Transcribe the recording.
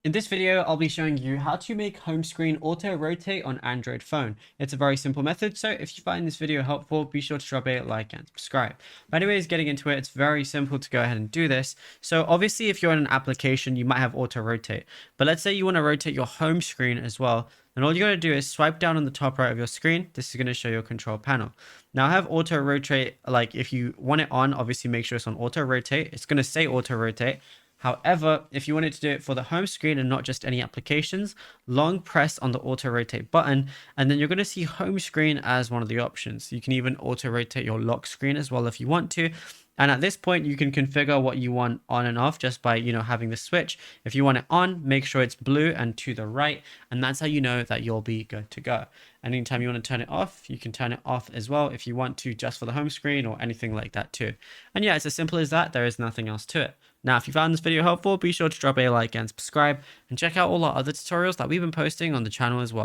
In this video, I'll be showing you how to make home screen auto rotate on Android phone. It's a very simple method, so if you find this video helpful, be sure to drop a like and subscribe. But anyways, getting into it, it's very simple to go ahead and do this. So obviously, if you're in an application, you might have auto rotate. But let's say you want to rotate your home screen as well. Then all you got to do is swipe down on the top right of your screen. This is going to show your control panel. Now I have auto rotate, like if you want it on, obviously make sure it's on auto rotate. It's going to say auto rotate. However, if you wanted to do it for the home screen and not just any applications, long press on the auto rotate button, and then you're going to see home screen as one of the options. You can even auto rotate your lock screen as well if you want to. And at this point, you can configure what you want on and off just by, having the switch. If you want it on, make sure it's blue and to the right. And that's how you know that you'll be good to go. And anytime you want to turn it off, you can turn it off as well if you want to, just for the home screen or anything like that too. And yeah, it's as simple as that. There is nothing else to it. Now, if you found this video helpful, be sure to drop a like and subscribe and check out all our other tutorials that we've been posting on the channel as well.